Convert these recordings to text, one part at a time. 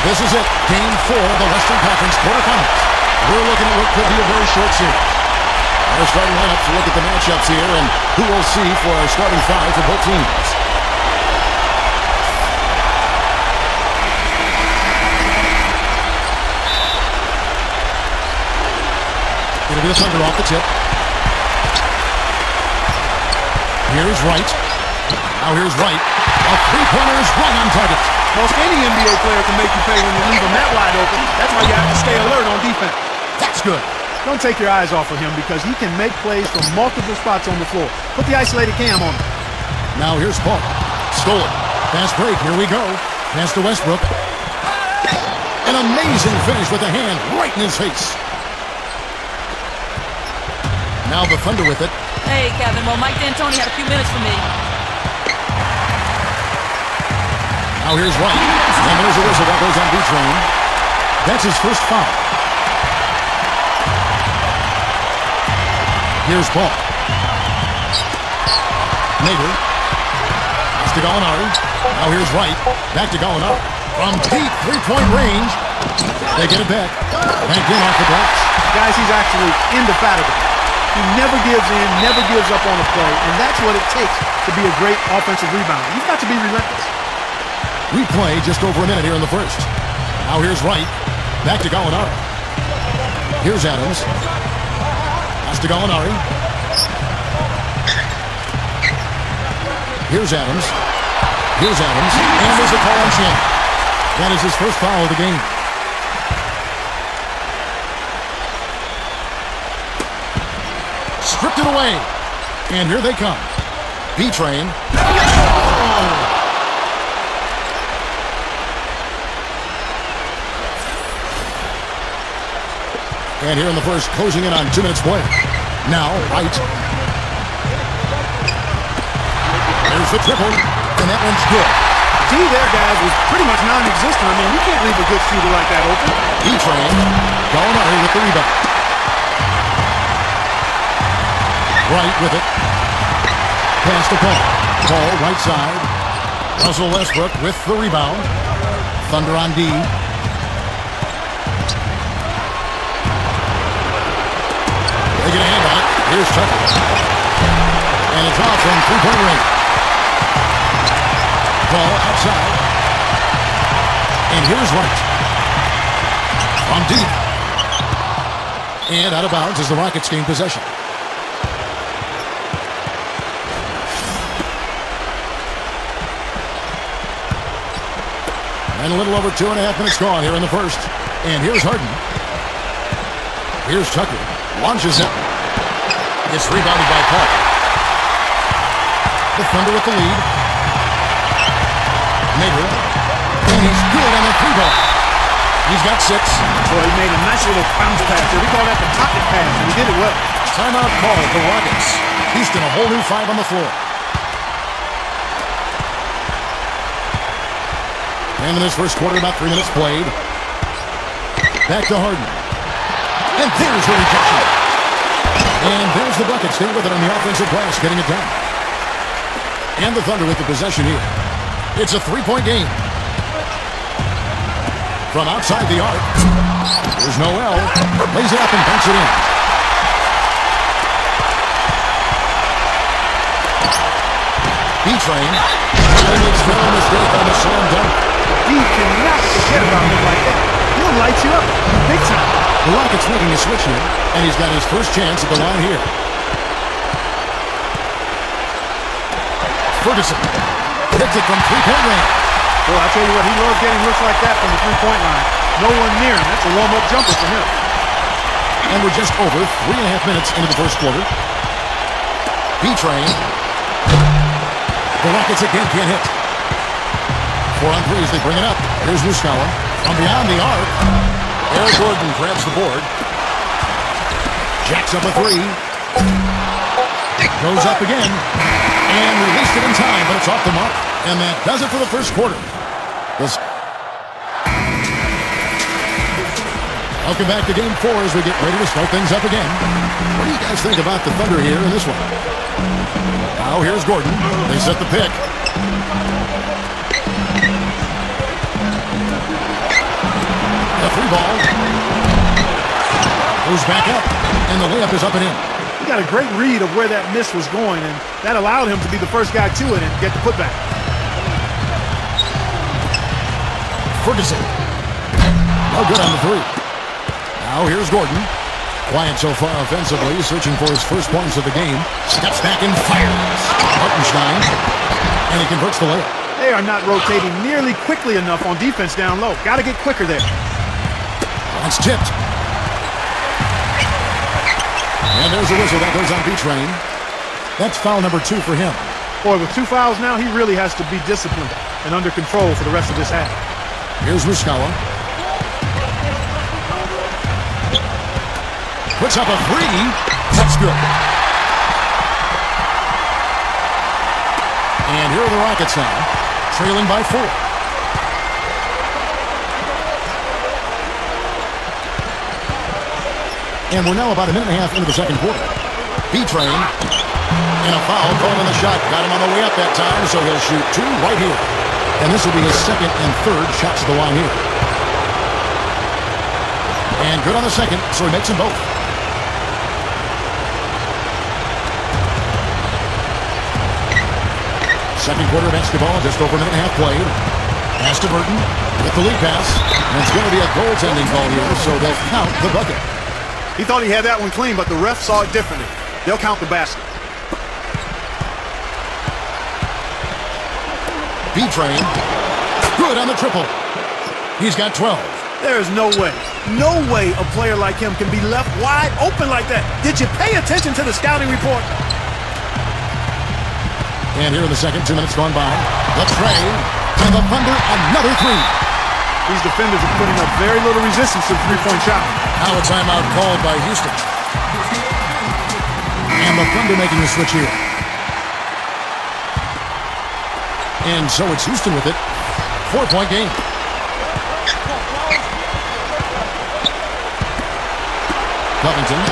This is it. Game 4 of the Western Conference quarterfinals. We're looking at what could be a very short series. Our starting lineup to look at the matchups here and who we'll see for our starting five for both teams. It'll be the Thunder off the tip. Here's Wright. Now here's Wright. A three-pointer is right on target. Most any NBA player can make you pay when you leave him that wide open. That's why you have to stay alert on defense. That's good. Don't take your eyes off of him because he can make plays from multiple spots on the floor. Put the isolated cam on him. Now here's Paul. Stolen. Fast break. Here we go. Pass to Westbrook. An amazing finish with the hand right in his face. Now the Thunder with it. Hey, Kevin. Well, Mike D'Antoni had a few minutes for me. Now here's Wright. And there's a whistle that goes on B-Train. That's his first foul. Here's Paul. Nader. Pass to Gallinari. Now here's Wright. Back to Gallinari. From deep three-point range. They get it back. Back in off the blocks. Guys, he's actually indefatigable. He never gives in, never gives up on a play, and that's what it takes to be a great offensive rebounder. You've got to be relentless. We play just over a minute here in the first. Now here's Wright. Back to Gallinari. Here's Adams. Pass to Gallinari. Here's Adams. Here's Adams. And there's a call on Shannon. That is his first foul of the game. Stripped it away. And here they come. B-Train. And here in the first, closing in on 2 minutes play. Now, Wright. There's the triple. And that one's good. D there, guys, was pretty much non-existent. I mean, you can't leave a good shooter like that open. B-Train. Gallinari with the rebound. Wright with it. Pass to Paul. Paul, right side. Russell Westbrook with the rebound. Thunder on D. They get a hand on it. Here's Tucker. And it's off from three-point range. Paul outside. And here's Wright. From deep. And out of bounds as the Rockets gain possession. And a little over 2.5 minutes gone here in the first. And here's Harden. Here's Tucker. Launches it. It's rebounded by Paul. The Thunder with the lead. Nader. And he's good on the three-ball. He's got 6. Boy, he made a nice little bounce pass there. We call that the pocket pass, and he did it well. Timeout call for Rockets. Houston a whole new 5 on the floor. And in this first quarter, about 3 minutes played. Back to Harden. And there's the rejection. And there's the bucket. Stay with it on the offensive glass, getting it down. And the Thunder with the possession here. It's a three-point game. From outside the arc. There's Noel. Lays it up and banks it in. B-Train. And makes no mistake on the slam dunk. He cannot forget about him like that. He'll light you up big time. The Rockets making a switch here, and he's got his first chance at the line here. Ferguson hits it from three-point range. Well, I tell you what, he loves getting looks like that from the three-point line. No one near him. That's a warm-up jumper for him. And we're just over 3.5 minutes into the first quarter. B-Train. The Rockets again can't hit. 4 on 3 as they bring it up. Here's Muscala. From beyond the arc. Eric Gordon grabs the board. Jacks up a 3. Goes up again. And released it in time, but it's off the mark. And that does it for the first quarter. Welcome back to Game 4 as we get ready to start things up again. What do you guys think about the Thunder here in this one? Now here's Gordon. They set the pick. The three ball. Goes back up, and the layup is up and in. He got a great read of where that miss was going, and that allowed him to be the first guy to it and get the putback. Ferguson. No good on the three. Now here's Gordon. Quiet so far offensively, searching for his first points of the game. Steps back and fires. Hartenstein. And he converts the layup. They are not rotating nearly quickly enough on defense down low. Got to get quicker there. That's tipped. And there's a whistle that goes on B-Train. That's foul number 2 for him. Boy, with 2 fouls now, he really has to be disciplined and under control for the rest of this half. Here's Muscala. Puts up a three. That's good. And here are the Rockets now, trailing by 4. And we're now about a minute and a half into the second quarter. B-Train. And a foul called on the shot. Got him on the way up that time, so he'll shoot 2 right here. And this will be his second and third shots to the line here. And good on the second, so he makes them both. Second quarter basketball, just over a minute and a half played. Pass to Burton with the lead pass. And it's going to be a goaltending call here, so they'll count the bucket. He thought he had that one clean, but the ref saw it differently. They'll count the basket. B-Train. Good on the triple. He's got 12. There is no way a player like him can be left wide open like that. Did you pay attention to the scouting report? And here in the second, 2 minutes gone by. The tray, and the Thunder, another three. These defenders are putting up very little resistance to the three-point shot. Now a timeout called by Houston. And the Thunder making the switch here. And so it's Houston with it. 4-point game. Covington.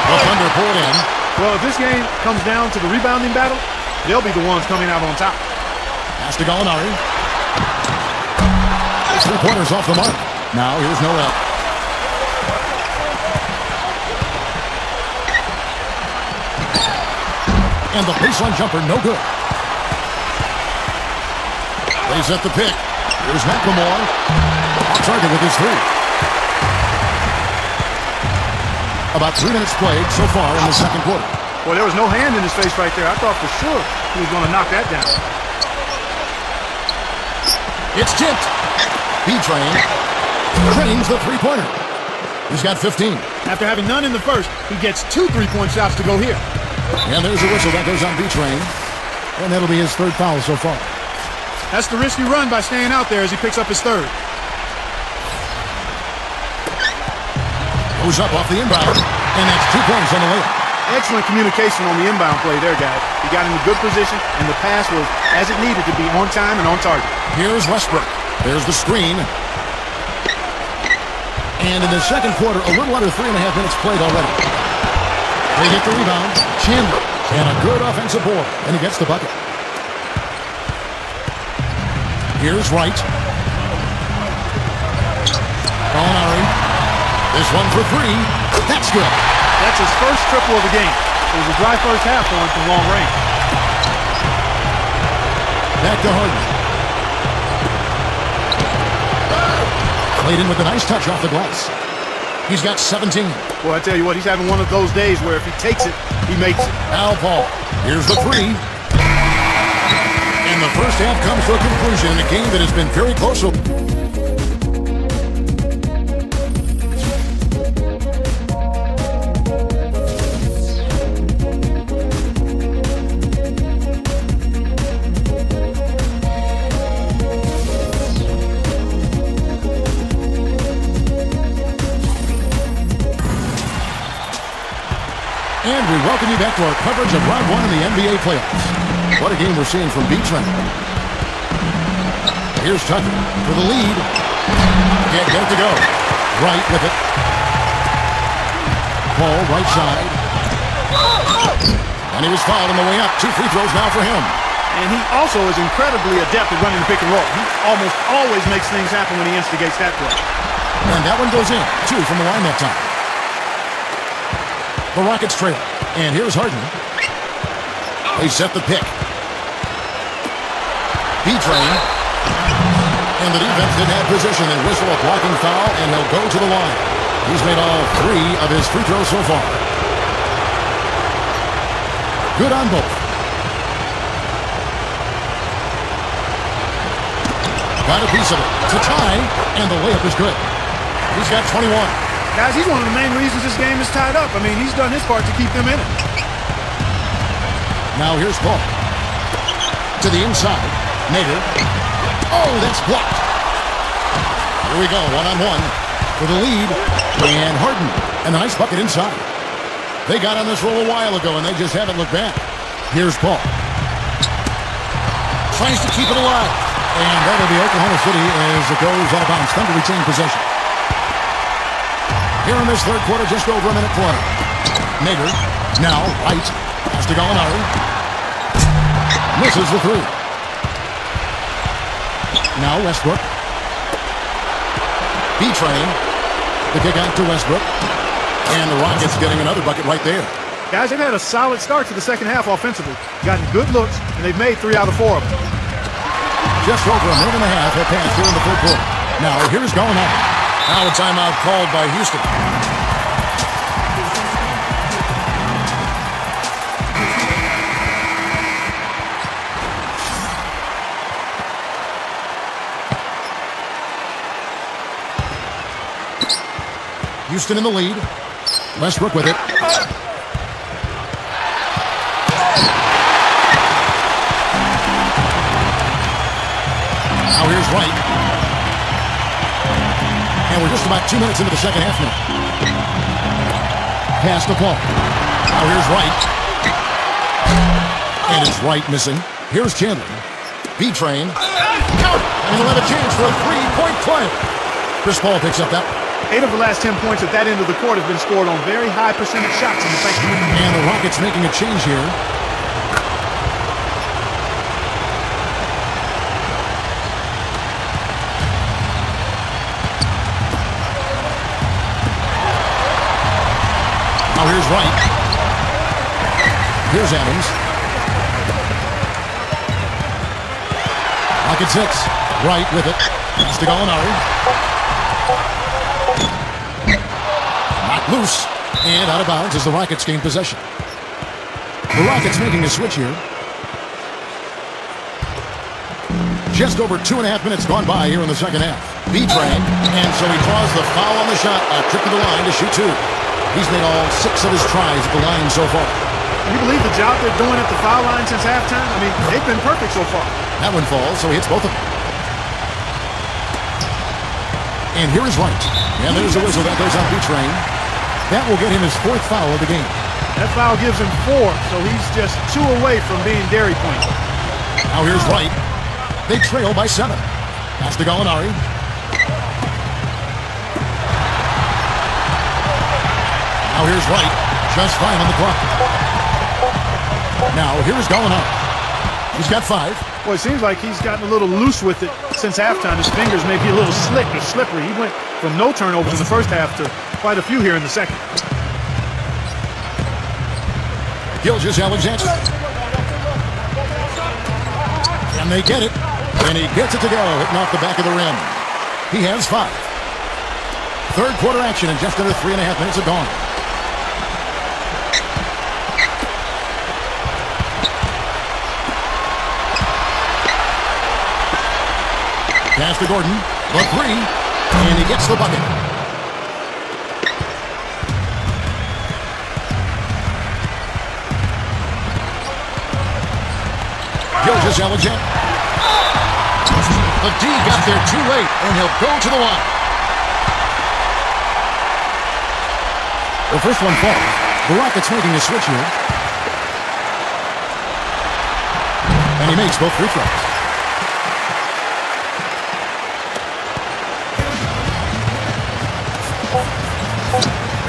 The Thunder pull it in. Well, if this game comes down to the rebounding battle, they'll be the ones coming out on top. Pass to Gallinari. 3-pointers off the mark. Now here's Noel. And the baseline jumper, no good. They set the pick. Here's McLemore. On target with his three. About 3 minutes played so far in the second quarter. Well, there was no hand in his face right there. I thought for sure he was going to knock that down. It's tipped. B-Train drains the three-pointer. He's got 15. After having none in the first, he gets 2 3-point shots to go here. And there's a whistle that goes on B-Train. And that'll be his third foul so far. That's the risk you run by staying out there as he picks up his third. Goes up off the inbound, and that's 2 points on the layup. Excellent communication on the inbound play there, guys. He got in a good position, and the pass was as it needed to be, on time and on target. Here's Westbrook. There's the screen. And in the second quarter, a little under 3.5 minutes played already. They get the rebound. Chandler. And a good offensive board, and he gets the bucket. Here's Wright. Gallinari. This one for 3. That's good. That's his first triple of the game. It was a dry first half for him from long range. Back to Harden. Played in with a nice touch off the glass. He's got 17. Well, I tell you what, he's having one of those days where if he takes it, he makes it. Al Paul. Here's the 3. And the first half comes to a conclusion in a game that has been very close. And we welcome you back to our coverage of Round 1 in the NBA playoffs. What a game we're seeing from B-Train. Here's Tucker for the lead. Can't get it to go. Wright with it. Paul, right side. And he was fouled on the way up. 2 free throws now for him. And he also is incredibly adept at running the pick and roll. He almost always makes things happen when he instigates that play. And that one goes in. 2 from the line that time. The Rockets trail. And here's Harden. They set the pick. B-Train. And the defense didn't have position. They whistle a blocking foul, and he'll go to the line. He's made all 3 of his free throws so far. Good on both. Got a piece of it to tie, and the layup is good. He's got 21. Guys, he's one of the main reasons this game is tied up. I mean, he's done his part to keep them in it. Now here's Paul. To the inside. Nader. Oh, that's blocked. Here we go, one-on-one for the lead. And Harden. And a nice bucket inside. They got on this roll a while ago, and they just haven't looked back. Here's Paul. Tries to keep it alive. And that'll be Oklahoma City as it goes out of bounds. Thunder retain possession. Here in this third quarter, just over a minute 20. Nader. Now, right. Has to Gallinari. Misses the 3. Now Westbrook. B-Train. The kick out to Westbrook. And the Rockets getting another bucket right there. Guys, they've had a solid start to the second half offensively. Gotten good looks, and they've made 3 out of 4 of them. Just over a minute and a half have passed here in the third quarter. Now here's Gallinari. Now a timeout called by Houston. Houston in the lead. Westbrook with it. Now here's Wright. And we're just about 2 minutes into the second half now. Pass to Paul. Now here's Wright. And it's Wright missing. Here's Chandler. B-Train. Count! And he'll have a chance for a 3-point play. Chris Paul picks up that one. 8 of the last 10 points at that end of the court have been scored on very high percentage shots in the paint. And the Rockets making a change here. Now here's Wright. Here's Adams. Rockets 6. Wright with it. Pass to Gallinari. Loose and out of bounds as the Rockets gain possession. The Rockets making a switch here. Just over 2.5 minutes gone by here in the second half. B-Train, and so he draws the foul on the shot. A trip to the line to shoot 2. He's made all 6 of his tries at the line so far. Can you believe the job they're doing at the foul line since halftime? I mean, they've been perfect so far. That one falls, so he hits both of them. And here is Wright. And there's a whistle that goes on B-Train. That will get him his 4th foul of the game. That foul gives him 4, so he's just 2 away from being Dairy Point. Now here's Wright. They trail by 7. Pass to Gallinari. Now here's Wright. Just fine on the clock. Now here's Gallinari. He's got 5. Well, it seems like he's gotten a little loose with it since halftime. His fingers may be a little slick or slippery. He went from no turnovers in the first half to quite a few here in the second. Gilgeous-Alexander. And they get it. And he gets it to go, hitting off the back of the rim. He has 5. Third quarter action, and just under 3.5 minutes are gone. Pass to Gordon, the 3, and he gets the bucket. Gilgeous-Alexander. The D got there too late, and he'll go to the line. The first one falls. The Rockets making a switch here. And he makes both free throws.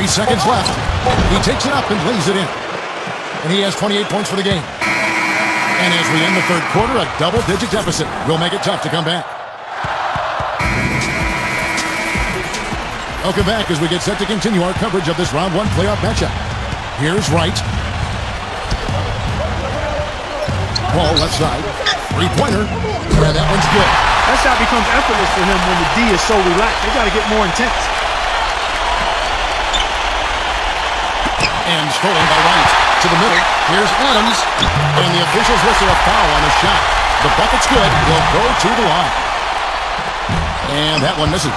3 seconds left. He takes it up and lays it in. And he has 28 points for the game. And as we end the third quarter, a double-digit deficit will make it tough to come back. Welcome back as we get set to continue our coverage of this round one playoff matchup. Here's Wright. Ball left side. Three-pointer. And that one's good. That shot becomes effortless for him when the D is so relaxed. They got to get more intense. And stolen by Wright. To the middle. Here's Adams. And the officials whistle a foul on the shot. The bucket's good. Will go to the line. And that one misses.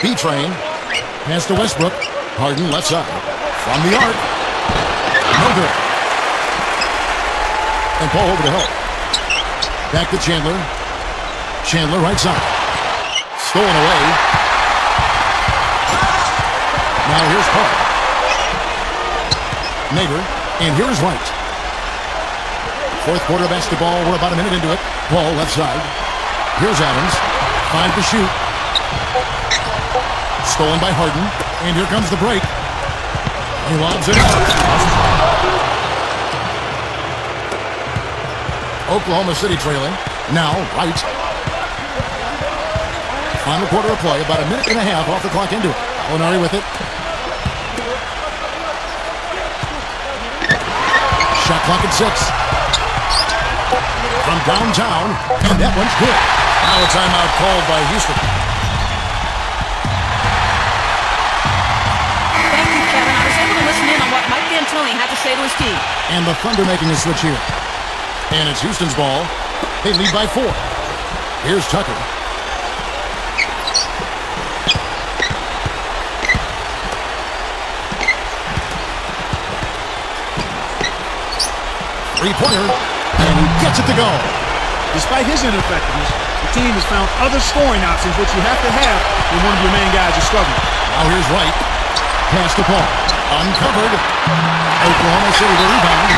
B-Train. Pass to Westbrook. Harden left side. From the arc. No good. And Paul over to help. Back to Chandler. Chandler right side. Stolen away. Now here's Paul. Nader. And here's Wright. Fourth quarter basketball. We're about a minute into it. Paul left side. Here's Adams. 5 to shoot. Stolen by Harden. And here comes the break. He lobs it out. Oklahoma City trailing. Now, Wright. Final quarter of play. About a minute and a half off the clock into it. Molinari with it. Shot clock at 6. From downtown. And that one's good. Now a timeout called by Houston. D'Antoni had to say to his team. And the Thunder making a switch here. And it's Houston's ball. They lead by 4. Here's Tucker. Three-pointer. And he gets it to go. Despite his ineffectiveness, the team has found other scoring options, which you have to have when one of your main guys is struggling. Now here's Wright. Pass to Paul. Uncovered. Oklahoma City the rebound.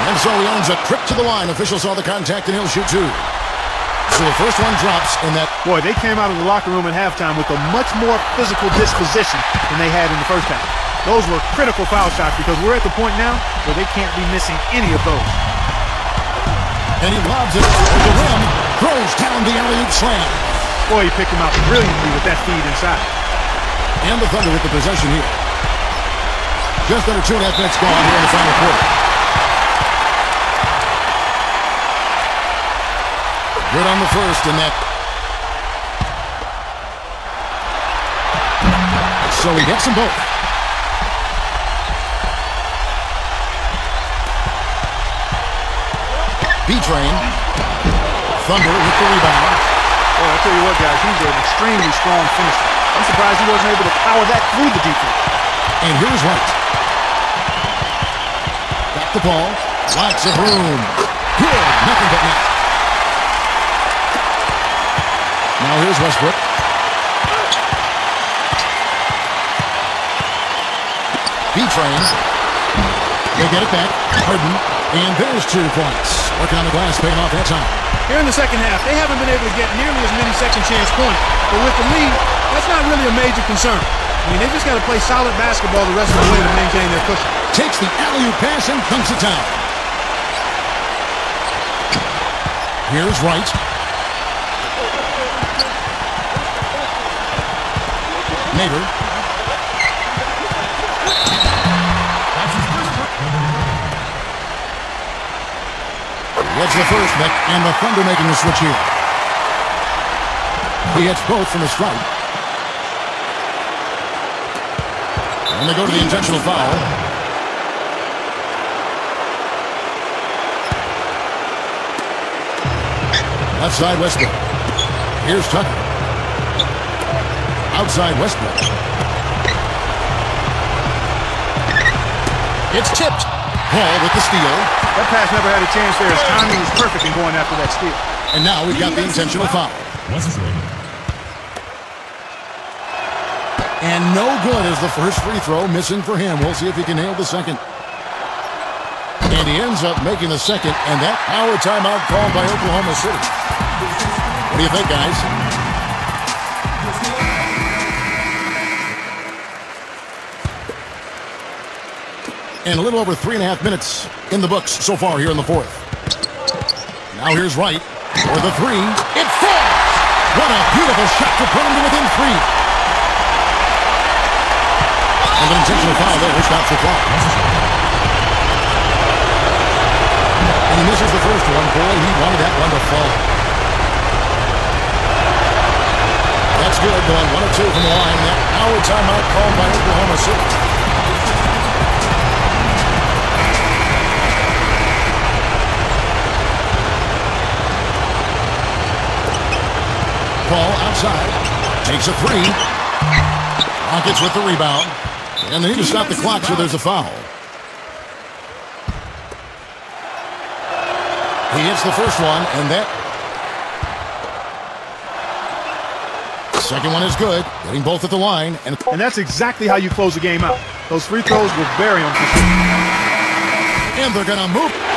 And so he owns a trip to the line. Officials saw the contact and he'll shoot 2. So the first one drops in that. Boy, they came out of the locker room at halftime with a much more physical disposition than they had in the first half. Those were critical foul shots because we're at the point now where they can't be missing any of those. And he lobs it over the rim. Throws down the alley-oop slam. Boy, he picked him out brilliantly with that feed inside. And the Thunder with the possession here. Just under 2.5 minutes gone here in the final quarter. Good on the first in that. So he gets them both. B-Train. Thunder with the rebound. Boy, I'll tell you what, guys, he's an extremely strong finisher. I'm surprised he wasn't able to power that through the defense. And here's Wright. Got the ball. Lots of room. Good. Nothing but net. Now here's Westbrook. B-Train. They get it back. Harden. And there's 2 points. Working on the glass, paying off that time. Here in the second half, they haven't been able to get nearly as many second chance points. But with the lead, that's not really a major concern. I mean, they just got to play solid basketball the rest of the way to maintain their cushion. Takes the alley-oop pass and dunks it down. Here's Wright. Nader. Gets the first, and the Thunder making a switch here. He hits both from the stripe. And they go to the intentional foul. Left side Westbrook. Here's Tucker. Outside Westbrook. It's tipped. Paul with the steal. That pass never had a chance there. His timing was perfect in going after that steal. And now we've got the intentional foul. And no good as the first free throw missing for him. We'll see if he can nail the second. And he ends up making the second, and that power timeout called by Oklahoma City. What do you think, guys? And a little over 3.5 minutes in the books so far here in the fourth. Now here's Wright for the three. It falls! What a beautiful shot to put him to within 3. And an intentional foul there stops the clock. And he misses the first one. Boy, he wanted that one to fall. That's good. Going 1 of 2 from the line. That hour timeout called by Oklahoma City. Paul outside. Takes a 3. Rockets with the rebound. And they need to stop the clock, so there's a foul. He hits the first one, and that second one is good. Getting both at the line. And that's exactly how you close the game out. Those free throws were very unfortunate. And they're going to move.